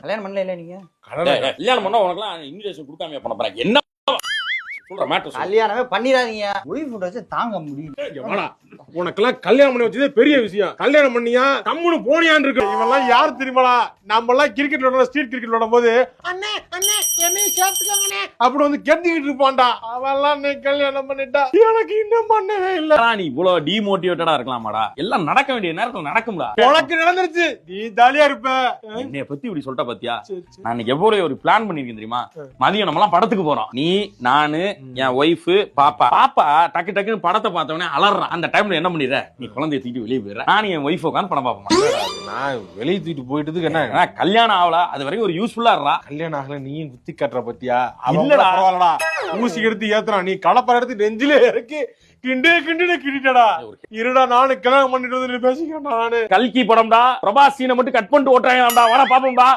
கல்யாணம் பண்ணல நீங்க? கல்யாணம் பண்ணா உனக்குலாம் இன்விடேஷன் கொடுக்காம பண்ண போறாங்க. என்ன சொல்ற மேட்டர்? கல்யாணமே பண்ணிடாதீங்க. ஒய்ஃப் வச்சு தாங்க முடியல. உனக்கெல்லாம் கல்யாணம் பண்ணி வச்சதே பெரிய விஷயம். கல்யாணம் பண்ணியா கம்முனு போனியான்னு இருக்கு. இவெல்லாம் யாரு தெரியுமாடா? நம்ம எல்லாம் கிரிக்கெட் விளையாட, ஸ்ட்ரீட் கிரிக்கெட் விளையாடும் போது அண்ணே அண்ணே என்னையும் சேர்த்துக்கோங்கண்ணே அப்படி வந்து கெட்டிக்கிட்டு இருப்பான்டா. அவெல்லாம் நீ கல்யாணம் பண்ணிட்டா எனக்கு இன்னும் பண்ணவே இல்ல. நீ இவ்வளவு டிமோட்டிவேட்டடா இருக்கலாமாடா? எல்லாம் நடக்க வேண்டிய நேரத்துல நடக்கும்டா. உனக்கு நடந்துருச்சு, நீ ஜாலியா இருப்ப. என்னைய பத்தி இப்படி சொல்லிட்ட பாத்தியா? நான் இன்னைக்கு எவ்வளவு ஒரு பிளான் பண்ணிருக்கேன் தெரியுமா? மதியம் நம்ம எல்லாம் படத்துக்கு போறோம். நீ, நானு, என் ஒய்ஃப், பாப்பா. பாப்பா டக்கு டக்குன்னு படத்தை பார்த்தவனே அலறான். அந்த டைம்ல என்ன பண்ணிடுற? நீ குழந்தைய தூக்கிட்டு வெளியே போயிடுற. நான் என் ஒய்ஃப் உட்காந்து படம் பார்ப்போம். நான் வெளியே தூக்கிட்டு போயிட்டதுக்கு என்ன கல்யாணம் ஆகல, அது வரைக்கும் ஒரு யூஸ்ஃபுல்லா இருக்கா? கல்யாணம் ஆகல, நீயும் குத்தி காட்டுற பத்தியா? இல்லடா பரவாயில்லடா, ஊசி எடுத்து ஏத்துறான், நீ கலப்பற எடுத்து நெஞ்சிலே இறக்கி கிண்டு கிண்டுன்னு கிண்டிட்டடா. இருடா நானு கல்யாணம் பண்ணிட்டு வந்து பேசிக்கிறேன். நானு கல்கி படம்டா, பிரபாஸ் சீனை மட்டும் கட் பண்ணிட்டு ஓட்டுறாங்கடா. வர பாப்போம்டா.